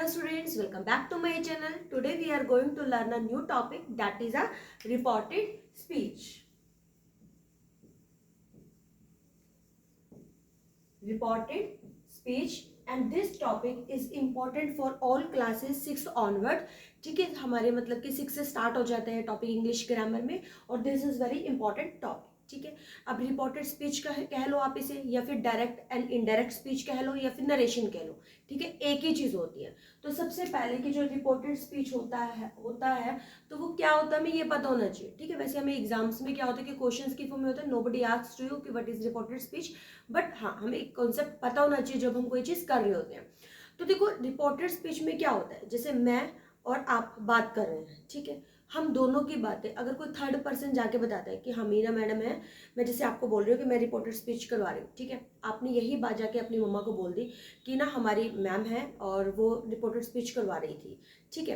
students, welcome back to my channel. Today we are going to learn a new topic, that is a reported speech. Reported speech, and this topic is important for all classes 6 onward. ठीक है, हमारे मतलब कि 6 से start हो जाते हैं topic English grammar में, और this is very important topic. ठीक है, अब रिपोर्टेड स्पीच का कह लो आप इसे, या फिर डायरेक्ट एंड इनडायरेक्ट स्पीच कह लो, या फिर नरेशन कह लो. ठीक है, एक ही चीज होती है. तो सबसे पहले की जो रिपोर्टेड स्पीच होता है तो वो क्या होता है हमें ये पता होना चाहिए. ठीक है, वैसे हमें एग्जाम्स में क्या होता है कि क्वेश्चंस की फॉर्म में होता है, नोबडी आस्क्स टू यू कि what is reported speech, but हाँ हमें एक कॉन्सेप्ट पता होना चाहिए जब हम कोई चीज कर रहे होते हैं. तो देखो, रिपोर्टेड स्पीच में क्या होता है, जैसे मैं और आप बात कर रहे हैं. ठीक है, हम दोनों की बातें अगर कोई थर्ड पर्सन जाके बताता है कि हाँ मीना मैडम है, मैं जैसे आपको बोल रही हूँ कि मैं रिपोर्टेड स्पीच करवा रही हूँ. ठीक है, आपने यही बात जाके अपनी मम्मा को बोल दी कि ना हमारी मैम है और वो रिपोर्टेड स्पीच करवा रही थी. ठीक है,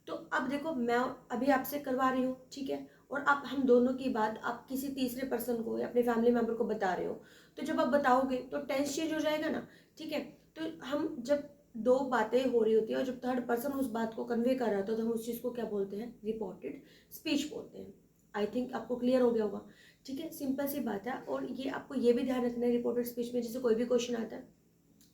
तो अब देखो मैं अभी आपसे करवा रही हूँ. ठीक है, और आप हम दोनों की बात आप किसी तीसरे पर्सन को या अपने फैमिली मेम्बर को बता रहे हो, तो जब आप बताओगे तो टेंस चेंज हो जाएगा ना. ठीक है, तो हम जब दो बातें हो रही होती है और जब थर्ड पर्सन उस बात को कन्वे कर रहा होता है तो हम उस चीज़ को क्या बोलते हैं, रिपोर्टेड स्पीच बोलते हैं. आई थिंक आपको क्लियर हो गया होगा. ठीक है, सिंपल सी बात है. और ये आपको ये भी ध्यान रखना है रिपोर्टेड स्पीच में, जैसे कोई भी क्वेश्चन आता है,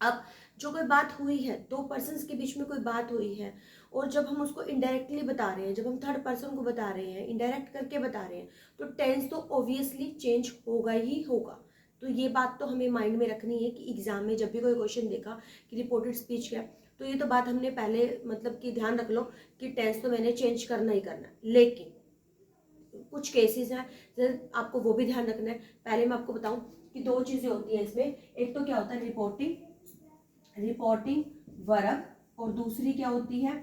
अब जो कोई बात हुई है, दो पर्सन्स के बीच में कोई बात हुई है, और जब हम उसको इनडायरेक्टली बता रहे हैं, जब हम थर्ड पर्सन को बता रहे हैं, इनडायरेक्ट करके बता रहे हैं, तो टेंस तो ऑब्वियसली चेंज होगा ही होगा. तो ये बात तो हमें माइंड में रखनी है कि एग्जाम में जब भी कोई क्वेश्चन देखा कि रिपोर्टेड स्पीच क्या, तो ये तो बात हमने पहले मतलब कि ध्यान रख लो कि टेंस तो मैंने चेंज करना ही करना. लेकिन कुछ केसेस हैं आपको वो भी ध्यान रखना है. पहले मैं आपको बताऊं कि दो चीजें होती हैं इसमें. एक तो क्या होता है रिपोर्टिंग वर्ब, और दूसरी क्या होती है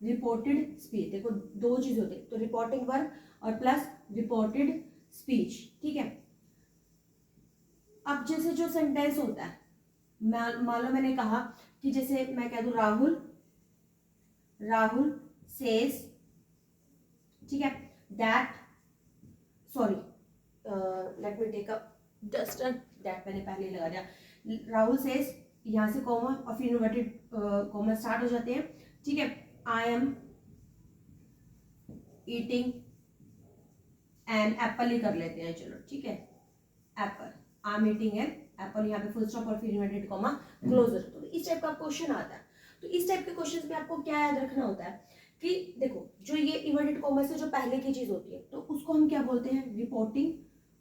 रिपोर्टेड स्पीच. देखो दो चीज होती है, तो रिपोर्टिंग वर्ब और प्लस रिपोर्टेड स्पीच. ठीक है, अब जैसे जो सेंटेंस होता है, मान लो मैंने कहा कि जैसे मैं कह दूं राहुल सेज, ठीक है, that sorry let me take a duster, that मैंने पहले लगा दिया. राहुल सेज, यहां से कॉमा और फिर इन्वर्टेड कॉमा स्टार्ट हो जाते हैं. ठीक है, I am eating an apple ही कर लेते हैं, चलो ठीक है, apple, I am eating an apple, यहाँ पे फुल स्टॉप और फिर इन्वर्टेड कॉमा क्लोजर. तो इस टाइप का क्वेश्चन आता है. तो इस टाइप के क्वेश्चन में आपको क्या याद रखना होता है कि देखो जो ये इन्वर्टेड कॉमा से जो पहले की चीज होती है तो उसको हम क्या बोलते हैं, रिपोर्टिंग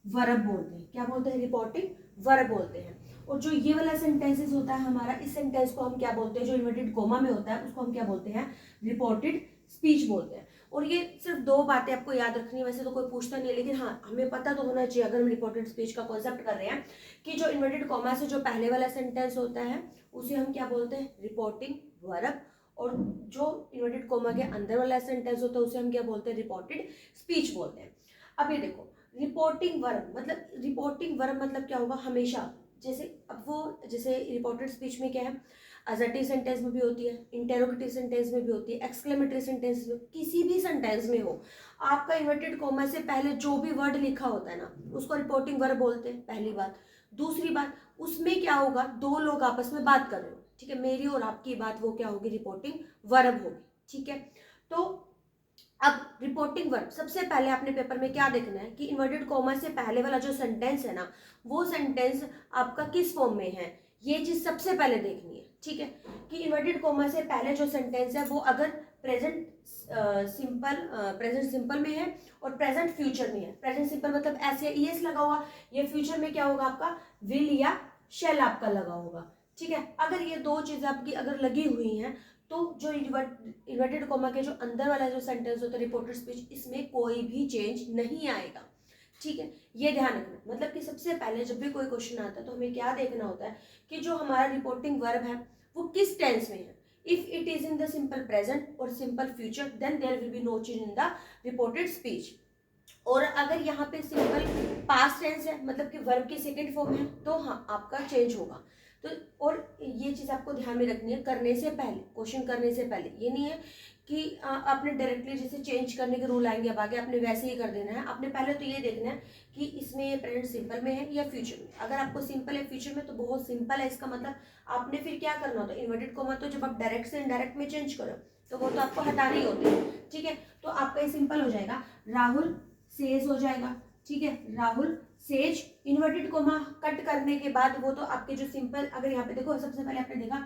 वर्ब बोलते हैं. क्या बोलते हैं, रिपोर्टिंग वर्ब बोलते हैं. और जो ये वाला सेंटेंसेस होता है हमारा, इस सेंटेंस को हम क्या बोलते हैं, जो इन्वर्टेड कॉमा में होता है उसको हम क्या बोलते हैं, रिपोर्टेड स्पीच बोलते हैं. और ये सिर्फ दो बातें आपको याद रखनी है, वैसे तो कोई पूछता नहीं है, लेकिन हाँ हमें पता तो होना चाहिए अगर हम रिपोर्टेड स्पीच का कॉन्सेप्ट कर रहे हैं कि जो इन्वर्टेड कॉमा से जो पहले वाला सेंटेंस होता है उसे हम क्या बोलते हैं, रिपोर्टिंग वर्ब, और जो इन्वर्टेड कॉमा के अंदर वाला सेंटेंस होता है उसे हम क्या बोलते हैं, रिपोर्टेड स्पीच बोलते हैं. अब ये देखो, रिपोर्टिंग वर्ब मतलब क्या होगा, हमेशा जैसे अब वो जैसे रिपोर्टेड स्पीच में क्या है, असर्टिव सेंटेंस में भी होती है, इंटेरोगेटिव सेंटेंस में भी होती है, एक्सक्लेमेटरी सेंटेंस में, किसी भी सेंटेंस में हो, आपका इन्वर्टेड कॉमा से पहले जो भी वर्ड लिखा होता है ना उसको रिपोर्टिंग वर्ब बोलते हैं, पहली बात. दूसरी बात, उसमें क्या होगा, दो लोग आपस में बात कर रहे हो, ठीक है, मेरी और आपकी बात, वो क्या होगी, रिपोर्टिंग वर्ब होगी. ठीक है, तो अब रिपोर्टिंग वर्ब, सबसे पहले आपने पेपर में क्या देखना है कि इन्वर्टेड कॉमा से पहले वाला जो सेंटेंस है ना, वो सेंटेंस आपका किस फॉर्म में है, ये चीज सबसे पहले देखनी है. ठीक है, कि इन्वर्टेड कॉमा से पहले जो सेंटेंस है वो अगर प्रेजेंट सिंपल में है और प्रेजेंट फ्यूचर में है. प्रेजेंट सिंपल मतलब ऐसे ईएस लगा हुआ, ये फ्यूचर में क्या होगा आपका, विल या शेल आपका लगा होगा. ठीक है, अगर ये दो चीजें आपकी अगर लगी हुई हैं तो जो इन्वर्टेड कॉमा के जो अंदर वाला जो सेंटेंस होता है रिपोर्टेड स्पीच, इसमें कोई भी चेंज नहीं आएगा. ठीक है, ये ध्यान रखना. मतलब कि सबसे पहले जब भी कोई क्वेश्चन आता है तो हमें क्या देखना होता है कि जो हमारा रिपोर्टिंग वर्ब है वो किस टेंस में है. If it is in the simple present or simple future then there will be no change in the reported speech. और अगर यहाँ पे सिंपल पास्ट टेंस है मतलब कि वर्ब की सेकंड फॉर्म है तो हाँ आपका चेंज होगा. तो और ये चीज आपको ध्यान में रखनी है करने से पहले, क्वेश्चन करने से पहले. ये नहीं है कि आपने डायरेक्टली जैसे चेंज करने के रूल आएंगे अब आगे, आपने वैसे ही कर देना है। आपने पहले तो ये देखना है कि इसमें ये प्रेजेंट सिंपल में है या फ्यूचर में। अगर आपको सिंपल है फ्यूचर में तो बहुत सिंपल है, इसका मतलब आपने फिर क्या करना होता है, इन्वर्टेड कोमा तो जब आप डायरेक्ट से इनडायरेक्ट में चेंज करो तो वो तो आपको हटाने ही होते हैं, ठीक है। तो आपका ये सिंपल हो जाएगा, राहुल सेज हो जाएगा, ठीक है, Rahul says. Inverted coma cut करने के बाद वो तो आपके जो सिंपल, अगर यहाँ पे देखो सबसे पहले आपने देखा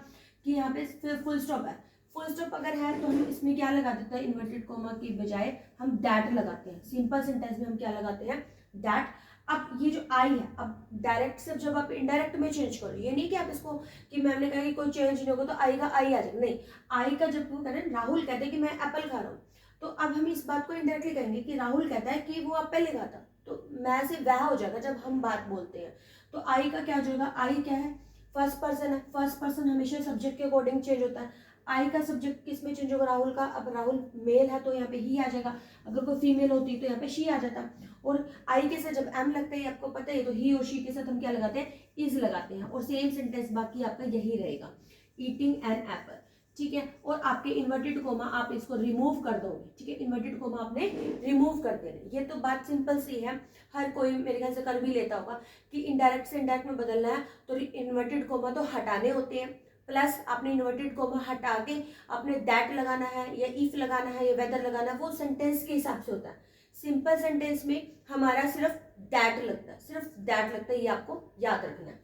कि यहाँ पे फुल स्टॉप है, फुल स्टॉप अगर है तो हम इसमें क्या लगा देते हैं, इन्वर्टेड कोमा की बजाय हम दैट लगाते हैं। सिंपल सेंटेंस में हम क्या लगाते हैं, दैट। अब ये जो आई है, अब डायरेक्ट से जब आप इनडायरेक्ट में चेंज करो, ये नहीं कि आप इसको कि मैम ने कहा कि कोई चेंज नहीं होगा तो आई का आई आ जाएगा, नहीं। आई का जब वो करें, राहुल कहते हैं कि मैं एप्पल खा रहा हूँ, तो अब हम इस बात को इनडायरेक्टली कहेंगे कि राहुल कहता है कि वो एप्पल नहीं खाता, तो मैं से वह हो जाएगा जब हम बात बोलते हैं। तो आई का क्या हो जाएगा, आई क्या है, फर्स्ट पर्सन है, फर्स्ट पर्सन हमेशा सब्जेक्ट के अकॉर्डिंग चेंज होता है। आई का सब्जेक्ट किस में चेंज होगा, राहुल का। अब राहुल मेल है तो यहाँ पे ही आ जाएगा, अगर कोई फीमेल होती तो यहाँ पे शी आ जाता। और आई के साथ जब एम लगता है आपको पता है, तो ही और शी के साथ हम क्या लगाते हैं, इज लगाते हैं, और सेम सेंटेंस बाकी आपका यही रहेगा, ईटिंग एन एप्पल, ठीक है। और आपके इन्वर्टेड कोमा आप इसको रिमूव कर दोगे, ठीक है, इन्वर्टेड कोमा आपने रिमूव कर देना। ये तो बात सिंपल सी है, हर कोई मेरे ख्याल से कर भी लेता होगा कि इनडायरेक्ट से इनडायरेक्ट में बदलना है तो इन्वर्टेड कोमा तो हटाने होते हैं, प्लस आपने इन्वर्टेड कोमा हटा के आपने दैट लगाना है या इफ लगाना है या वेदर लगाना है, वो सेंटेंस के हिसाब से होता है। सिंपल सेंटेंस में हमारा सिर्फ दैट लगता है, सिर्फ दैट लगता है, ये आपको याद रखना है।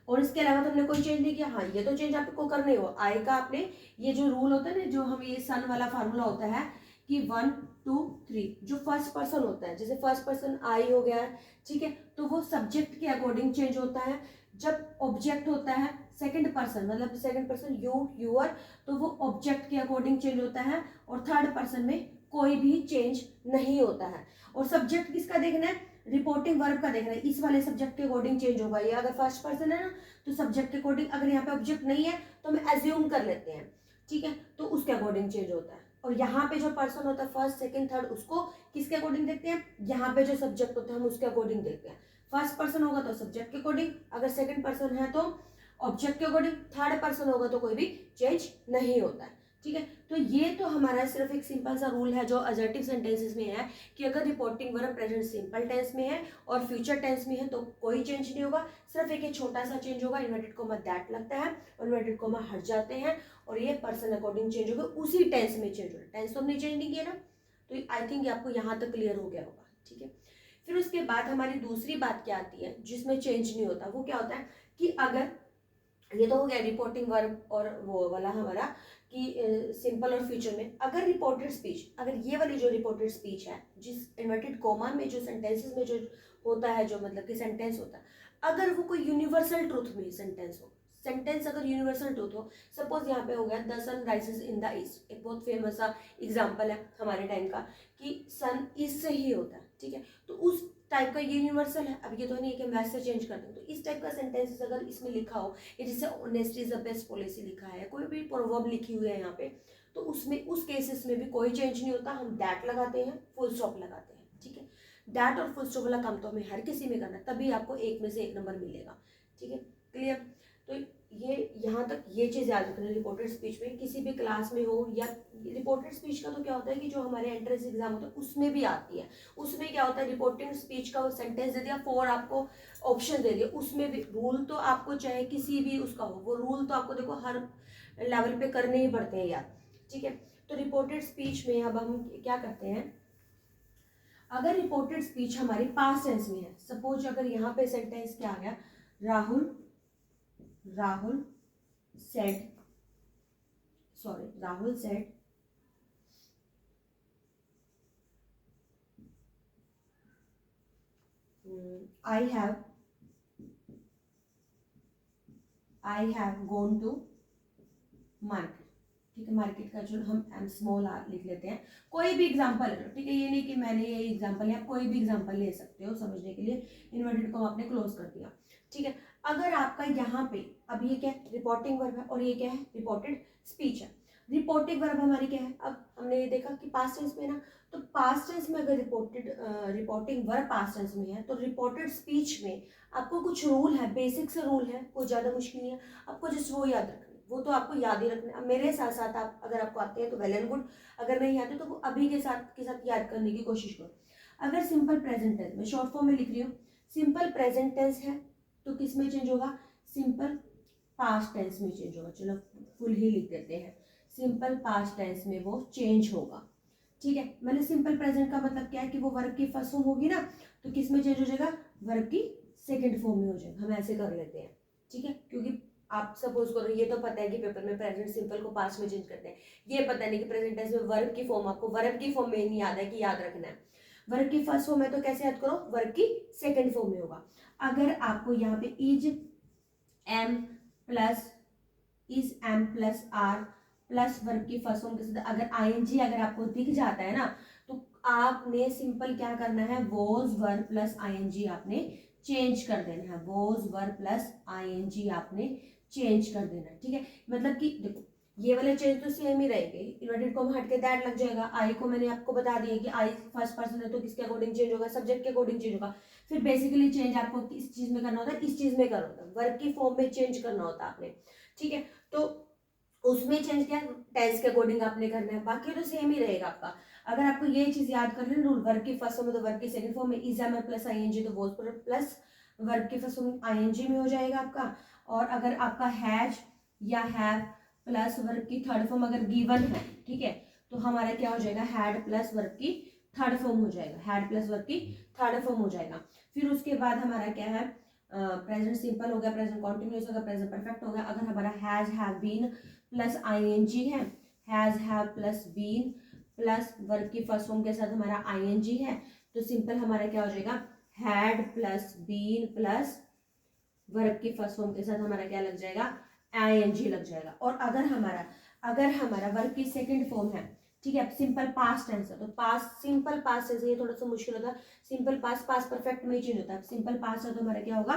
और इसके अलावा तो हमने कोई चेंज नहीं किया। हाँ, ये तो चेंज आपको करने हो, आएगा आपने, ये जो रूल होता है ना, जो हम ये सन वाला फार्मूला होता है कि 1 2 3, जो फर्स्ट पर्सन होता है, जैसे फर्स्ट पर्सन आई हो गया है, ठीक है, तो वो सब्जेक्ट के अकॉर्डिंग चेंज होता है। जब ऑब्जेक्ट होता है सेकंड पर्सन, मतलब सेकंड पर्सन यू यूअर, तो वो ऑब्जेक्ट के अकॉर्डिंग चेंज होता है, और थर्ड पर्सन में कोई भी चेंज नहीं होता है। और सब्जेक्ट किसका देखना है, रिपोर्टिंग वर्ब का देखना है, इस वाले सब्जेक्ट के अकॉर्डिंग चेंज होगा। ये अगर फर्स्ट पर्सन है ना तो सब्जेक्ट के अकॉर्डिंग, अगर यहाँ पे ऑब्जेक्ट नहीं है तो हम एज्यूम कर लेते हैं, ठीक है, तो उसके अकॉर्डिंग चेंज होता है। और यहाँ पे जो पर्सन होता है फर्स्ट सेकंड थर्ड, उसको किसके अकॉर्डिंग देखते हैं, यहाँ पे जो सब्जेक्ट होता है हम उसके अकॉर्डिंग देखते हैं। फर्स्ट पर्सन होगा तो सब्जेक्ट के अकॉर्डिंग, अगर सेकंड पर्सन है तो ऑब्जेक्ट के अकॉर्डिंग, थर्ड पर्सन होगा तो कोई भी चेंज नहीं होता है, ठीक है। तो ये तो हमारा सिर्फ एक सिंपल सा रूल है जो असर्टिव सेंटेंसेस में है कि अगर reporting verb present simple tense में है और फ्यूचर टेंस में है तो कोई चेंज नहीं होगा, सिर्फ एक छोटा सा चेंज होगा, इन्वर्टेड कोमा दैट लगता है और इन्वर्टेड कोमा हट जाते हैं, और ये पर्सन अकॉर्डिंग चेंज होगा, उसी टेंस में चेंज होगा। टेंस तो हमने चेंज नहीं किया ना, तो आई थिंक आपको यहाँ तक क्लियर हो गया होगा, ठीक है। फिर उसके बाद हमारी दूसरी बात क्या आती है जिसमें चेंज नहीं होता, वो क्या होता है कि अगर, ये तो हो गया रिपोर्टिंग वर्ब और वो वाला हमारा कि सिंपल और फ्यूचर में, अगर रिपोर्टेड स्पीच, अगर ये वाली जो रिपोर्टेड स्पीच है जिस इन्वर्टेड कोमा में जो सेंटेंसेस में जो होता है, जो मतलब कि सेंटेंस होता है, अगर वो कोई यूनिवर्सल ट्रूथ में सेंटेंस हो, सेंटेंस अगर यूनिवर्सल ट्रूथ हो, सपोज यहाँ पे हो गया the sun rises in the east, एक बहुत फेमस सा एग्जाम्पल है हमारे टाइम का कि सन ईस्ट से ही होता है, ठीक है, तो उस टाइप का ये यूनिवर्सल है। अब ये तो नहीं है कि मैथ से चेंज कर दें, तो इस टाइप का सेंटेंस अगर इसमें लिखा हो, या जैसे honesty is the best policy लिखा है, कोई भी प्रोवर्ब लिखी हुई है यहाँ पे, तो उसमें उस केसेस में भी कोई चेंज नहीं होता, हम दैट लगाते हैं, फुल स्टॉप लगाते हैं, ठीक है। दैट और फुल स्टॉप वाला काम तो हमें हर किसी में करना है, तभी आपको एक में से एक नंबर मिलेगा, ठीक है, क्लियर। तो ये यहाँ तक ये चीज़ याद रखना, रिपोर्टेड स्पीच में किसी भी क्लास में हो, या रिपोर्टेड स्पीच का तो क्या होता है कि जो हमारे एंट्रेंस एग्जाम होता है उसमें भी आती है, उसमें क्या होता है रिपोर्टिंग स्पीच का सेंटेंस दे दिया, 4 आपको ऑप्शन दे दिया, उसमें भी रूल तो आपको चाहे किसी भी उसका हो, वो रूल तो आपको देखो हर लेवल पे करने ही पड़ते हैं यार, ठीक है। तो रिपोर्टेड स्पीच में अब हम क्या करते हैं, अगर रिपोर्टेड स्पीच हमारी पास्ट टेंस में है, सपोज अगर यहाँ पे सेंटेंस क्या आ गया, Rahul said, Rahul said I have gone to market, ठीक है, मार्केट का जो हम एम स्मॉल आर लिख लेते हैं, कोई भी एग्जांपल है, ठीक है, ये नहीं कि मैंने ये एग्जांपल है, आप कोई भी एग्जांपल ले सकते हो समझने के लिए, इन्वर्टेड को आपने क्लोज कर दिया, ठीक है। अगर आपका यहाँ पे अब ये क्या है, रिपोर्टिंग वर्ब है, और ये क्या है, रिपोर्टेड स्पीच है। रिपोर्टिंग वर्ब हमारी क्या है, अब हमने ये देखा कि पास्ट टेंस में ना, तो पास्ट टेंस में अगर रिपोर्टिंग वर्ब पास्ट टेंस में है, तो रिपोर्टेड स्पीच में आपको कुछ रूल है, बेसिक से रूल है, कोई ज़्यादा मुश्किल नहीं है, आपको जस्ट वो याद रखना, वो तो आपको याद ही रखना है। अब मेरे साथ साथ आप अगर आपको आते हैं तो वेल एंड गुड, अगर नहीं आते तो वो अभी के साथ याद करने की कोशिश करो। अगर सिंपल प्रेजेंट टेंस में शॉर्ट फॉर्म में लिख रही हूँ, सिंपल प्रेजेंट टेंस है तो किस में चेंज होगा, सिंपल पास्ट टेंस में चेंज होगा। चलो फुल ही लिख देते हैं, सिंपल पास्ट टेंस में वो चेंज होगा। ठीक है, मैंने सिंपल प्रेजेंट का मतलब क्या है कि वो वर्ब की फर्स्ट फॉर्म होगी ना, तो किस में चेंज हो जाएगा, वर्ब की सेकंड फॉर्म में हो जाएगा। हम ऐसे कर लेते हैं, ठीक है, क्योंकि आप सपोज करो ये तो पता है कि पेपर में प्रेजेंट सिंपल को पास्ट में चेंज करते हैं, ये पता नहीं कि प्रेजेंट टेंस में वर्ब की फॉर्म, आपको वर्ब की फॉर्म में नहीं याद है कि याद रखना है। वर्ब की फर्स्ट फॉर्म है तो कैसे याद करो, वर्ब की सेकंड फॉर्म में होगा। अगर आपको यहाँ पे is am plus are plus verb की फर्स्ट फॉर्म के साथ अगर आईएनजी अगर आपको दिख जाता है ना, तो आपने सिंपल क्या करना है, वॉज वर्ब प्लस आईएनजी आपने चेंज कर देना है, वॉज वर्ब प्लस आईएनजी आपने चेंज कर देना है। ठीक है, मतलब कि देखो ये वाले चेंज तो सेम ही रहेंगे, इन्वर्टेड कॉमा हट के दैट लग जाएगा। आई को मैंने आपको बता दिया कि आई फर्स्ट पर्सन है तो किसके अकॉर्डिंग चेंज होगा, सब्जेक्ट के अकॉर्डिंग चेंज होगा। फिर बेसिकली चेंज आपको किस चीज में करना होता है, इस चीज में करना होता है, वर्ब की फॉर्म में चेंज करना होता है आपने। ठीक है, तो उसमें चेंज क्या टेंस के अकॉर्डिंग आपने करना है, बाकी तो सेम ही रहेगा आपका। अगर आपको ये चीज याद कर लेना रूल, वर्ब की फर्स्ट फॉर्म में तो वर्ब की सेकंड फॉर्म में इज एम प्लस आईएनजी तो वॉज प्लस वर्ब की फर्स्ट फॉर्म आईएनजी में हो जाएगा आपका। और अगर आपका हैज या हैव प्लस वर्ब की थर्ड फॉर्म अगर गिवन है, ठीक है, तो हमारा क्या हो जाएगा, हैड प्लस वर्ब की थर्ड फॉर्म हो जाएगा, हैड प्लस वर्ब की थर्ड फॉर्म हो जाएगा। फिर उसके बाद हमारा क्या है, प्रेजेंट सिंपल हो गया, प्रेजेंट कॉन्टिन्यूअस हो गया, प्रेजेंट परफेक्ट हो गया। अगर हमारा has have been plus ING है, has have plus been plus verb की फर्स्ट फॉर्म के साथ हमारा आईएनजी है, तो सिंपल हमारा क्या हो जाएगा, had plus been plus verb की फर्स्ट फॉर्म के साथ हमारा क्या लग जाएगा, आईएनजी लग जाएगा। और अगर हमारा वर्ब की सेकंड फॉर्म है, ठीक है, सिंपल पास्ट टेंस है, तो पास्ट सिंपल पास्ट टेंस ये थोड़ा सा मुश्किल होता है, सिंपल पास्ट परफेक्ट में चेंज होता है। सिंपल पास्ट है तो हमारा क्या होगा,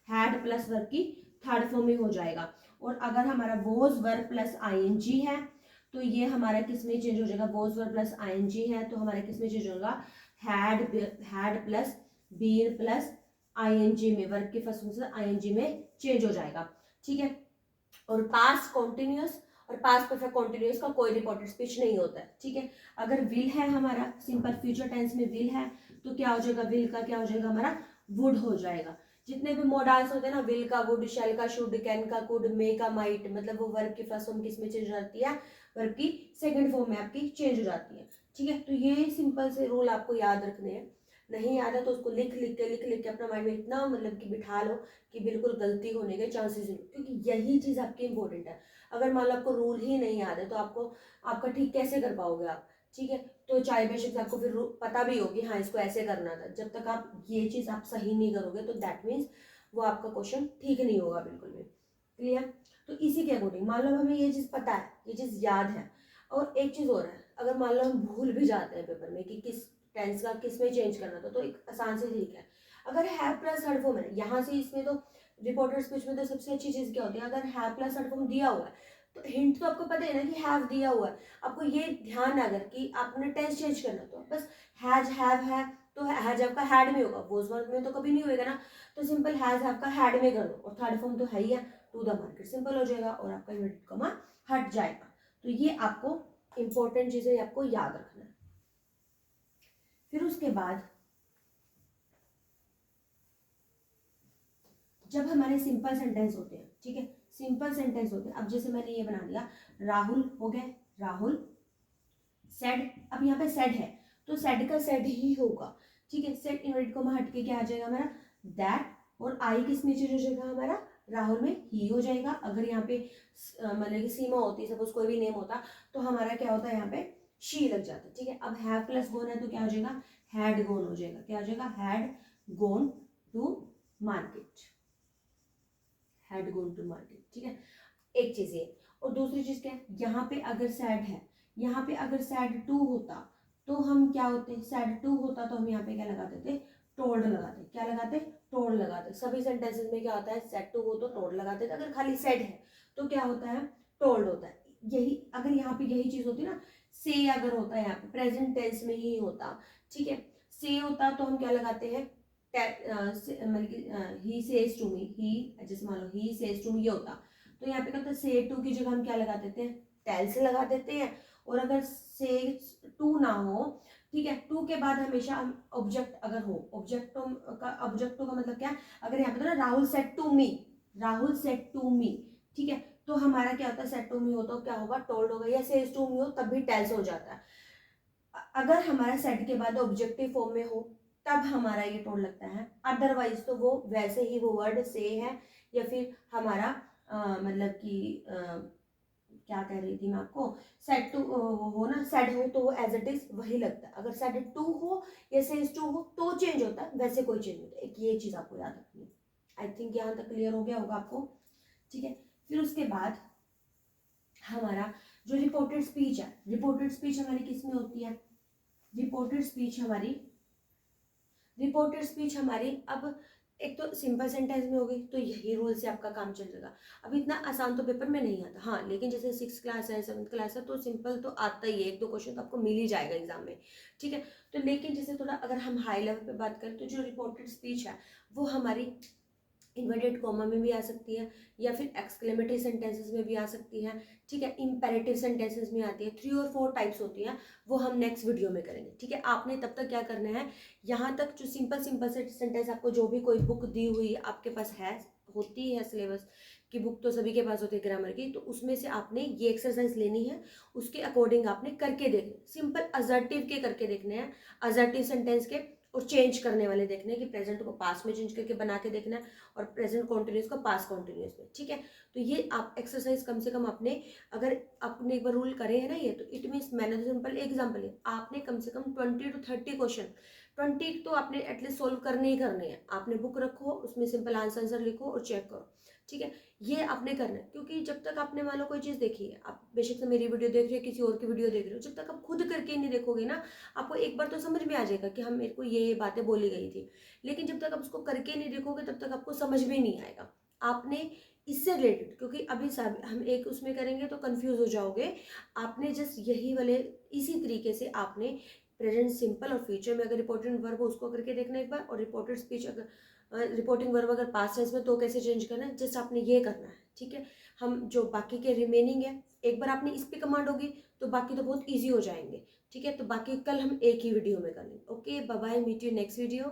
हैड प्लस वर्ब की थर्ड फॉर्म में हो जाएगा। और अगर हमारा वॉज वर्ब प्लस आईएनजी है तो ये हमारा किस में चेंज हो जाएगा, वॉज वर्ब प्लस आईएनजी है तो हमारा किस में चेंज होगा, had plus been plus ING में, वर्ब की फर्स्ट फॉर्म से आईएनजी में चेंज हो जाएगा। ठीक है, और पास्ट कॉन्टिन्यूअस और पास्ट परफेक्ट कॉन्टिन्यूअस का कोई रिपोर्टेड स्पीच नहीं होता है। ठीक है, अगर विल है हमारा सिंपल फ्यूचर टेंस में विल है तो क्या हो जाएगा, विल का क्या हो जाएगा हमारा, वुड हो जाएगा। जितने भी मोडाल्स होते हैं ना, विल का वुड, शैल का शुड, कैन का कुड, मे का माइट, मतलब वो वर्ब की फर्स्ट फॉर्म किस में चेंज हो जाती है, वर्ब की सेकंड फॉर्म में आपकी चेंज हो जाती है। ठीक है, तो ये सिंपल से रूल आपको याद रखने हैं। नहीं याद है तो उसको लिख लिख के अपना माइंड में इतना मतलब कि बिठा लो कि बिल्कुल गलती होने के चांसेस नहीं, क्योंकि यही चीज आपकी इंपॉर्टेंट है। अगर मान लो आपको रूल ही नहीं याद है तो आपका ठीक कैसे कर पाओगे आप। ठीक है, तो चाहे बेशक आपको फिर पता भी होगी हाँ इसको ऐसे करना था, जब तक आप ये चीज आप सही नहीं करोगे तो दैट मीन्स वो आपका क्वेश्चन ठीक नहीं होगा बिल्कुल भी। क्लियर, तो इसी के अकॉर्डिंग मान लो हमें ये चीज पता है, ये चीज याद है, और एक चीज और है, अगर मान लो हम भूल भी जाते हैं पेपर में कि किस टेंस का किस में चेंज करना था, तो एक आसान से तरीका है, अगर हैव प्लस थर्ड फॉर्म है यहाँ से, इसमें तो रिपोर्टर स्पीच में तो सबसे अच्छी चीज क्या होती है, अगर हैव प्लस थर्ड फॉर्म दिया हुआ है तो हिंट तो आपको पता है ना कि हैव दिया हुआ है, आपको ये ध्यान है अगर कि आपने टेंस चेंज करना तो बस हैज हैव है, तो हैज आपका हैड में होगा, वॉज वर्ब में तो कभी नहीं होएगा ना, तो सिंपल हैज आपका हैड में कर दो, और थर्ड फॉर्म तो है ही है, टू द मार्केट सिंपल हो जाएगा और आपका इन्वर्टेड कॉमा हट जाएगा। तो ये आपको इंपॉर्टेंट चीजें आपको याद रखना है। फिर उसके बाद जब हमारे सिंपल सेंटेंस होते हैं, ठीक है, सिंपल सेंटेंस होते हैं, अब जैसे मैंने ये बना दिया, राहुल हो गए, राहुल सेड, अब यहाँ पे सेड है तो सेड का सेड ही होगा। ठीक है, सेड इन्वर्टेड कॉमा हट के क्या आ जाएगा हमारा, दैट, और आई किस में चेंज हो जाएगा हमारा, राहुल में ही हो जाएगा। अगर यहाँ पे मतलब कि सीमा होती, सपोज कोई भी नेम होता तो हमारा क्या होता है, यहाँ पे शी लग जाता है। ठीक है, अब हैव प्लस गोन है तो क्या हो जाएगा, हैड गोन हो जाएगा, क्या हो जाएगा, had gone to market, had gone to market. ठीक है, एक चीज ये, और दूसरी चीज क्या है, यहाँ पे अगर सैड है, यहाँ पे अगर सैड टू होता तो हम क्या होते, सैड टू होता तो हम यहाँ पे क्या लगाते थे, टोल्ड लगाते, क्या लगाते, टोल्ड लगाते। सभी सेंटेंसेस में क्या होता है, सैड टू हो तो टोल्ड लगाते थे, अगर खाली सैड है तो क्या होता है, टोल्ड होता है। यही अगर यहाँ पे यही चीज होती ना, से अगर होता है यहाँ पे प्रेजेंट टेंस में ही होता, ठीक है, से होता तो हम क्या लगाते हैं, मतलब ही सेज टू मी, ही जैसे मान लो ही सेज टू मी ये होता तो यहाँ पे क्या होता है, से टू की जगह हम क्या लगा देते हैं, टेल से लगा देते हैं। और अगर से टू ना हो, ठीक है, टू के बाद हमेशा हम ऑब्जेक्ट अगर हो, ऑब्जेक्टो का मतलब क्या है, अगर यहाँ पे ना Rahul said to me, Rahul said to me, ठीक है, तो हमारा क्या होता है, सेड टू मी हो तो क्या होगा, टोल्ड होगा, या सेज टू मी हो तब भी टेल्स हो जाता है। अगर हमारा सेड के बाद ऑब्जेक्टिव फॉर्म में हो तब हमारा ये टोल्ड लगता है, अदरवाइज तो वो वैसे ही वो वर्ड से है, या फिर हमारा मतलब कि क्या कह रही थी मैं आपको, सेड टू हो ना, सेड हो तो वो एज इट इज वही लगता है। अगर सेड टू हो या सेज टू हो तो चेंज होता है, वैसे कोई चेंज नहीं होता। एक ये चीज आपको याद रखनी है। आई थिंक यहाँ तक क्लियर हो गया होगा आपको, ठीक है। फिर उसके बाद हमारा जो रिपोर्टेड स्पीच है, रिपोर्टेड स्पीच हमारी किस में होती है, रिपोर्टेड स्पीच हमारी अब एक तो सिंपल सेंटेंस में होगी, तो यही रूल से आपका काम चल जाएगा। अब इतना आसान तो पेपर में नहीं आता, हाँ, लेकिन जैसे 6th क्लास है, 7th क्लास है, तो सिंपल तो आता ही है, एक दो क्वेश्चन तो आपको मिल ही जाएगा एग्जाम में, ठीक है। तो लेकिन जैसे थोड़ा अगर हम हाई लेवल पे बात करें, तो जो रिपोर्टेड स्पीच है वो हमारी इन्वर्टेड कॉमा में भी आ सकती है, या फिर एक्सक्लेमेटरी सेंटेंसेस में भी आ सकती है, ठीक है, इंपेरेटिव सेंटेंसेस में आती है। 3 और 4 टाइप्स होती हैं, वो हम नेक्स्ट वीडियो में करेंगे, ठीक है। आपने तब तक क्या करना है, यहाँ तक जो सिंपल से सेंटेंस आपको जो भी कोई बुक दी हुई आपके पास है, होती है सिलेबस की बुक तो सभी के पास होती है ग्रामर की, तो उसमें से आपने ये एक्सरसाइज लेनी है, उसके अकॉर्डिंग आपने करके देखना, सिंपल अजर्टिव के करके देखने हैं, अजर्टिव सेंटेंस के, और चेंज करने वाले देखने हैं कि प्रेजेंट को पास में चेंज करके बना के देखना है, और प्रेजेंट कॉन्टिन्यूस को पास कॉन्टिन्यूस में, ठीक है। तो ये आप एक्सरसाइज कम से कम अपने, अगर आपने एक बार रूल करे है ना ये, तो इट मीन्स, मैंने तो सिंपल एग्जाम्पल है, आपने कम से कम 20 to 30 क्वेश्चन, 20 तो आपने एटलीस्ट सोल्व करने ही करने हैं। आपने बुक रखो, उसमें सिंपल आंसर लिखो और चेक करो, ठीक है। ये आपने करना है, क्योंकि जब तक आपने मान लो कोई चीज़ देखी है, आप बेशक से मेरी वीडियो देख रहे हो, किसी और की वीडियो देख रहे हो, जब तक आप खुद करके नहीं देखोगे ना, आपको एक बार तो समझ में आ जाएगा कि हम, मेरे को ये बातें बोली गई थी, लेकिन जब तक आप उसको करके नहीं देखोगे तब तक आपको समझ में नहीं आएगा। आपने इससे रिलेटेड, क्योंकि अभी सब हम एक उसमें करेंगे तो कंफ्यूज हो जाओगे, आपने जस्ट यही वाले, इसी तरीके से आपने प्रेजेंट सिंपल और फ्यूचर में अगर रिपोर्टेड वर्ब हो उसको करके देखना एक बार, और रिपोर्टेड स्पीच अगर, रिपोर्टिंग वर्ब अगर पास्ट टेंस में तो कैसे चेंज करना है, जस्ट आपने ये करना है, ठीक है। हम जो बाकी के रिमेनिंग है, एक बार आपने इस पे कमांड होगी तो बाकी तो बहुत ईजी हो जाएंगे, ठीक है। तो बाकी कल हम एक ही वीडियो में कर लेंगे। Okay, bye bye, meet you next video.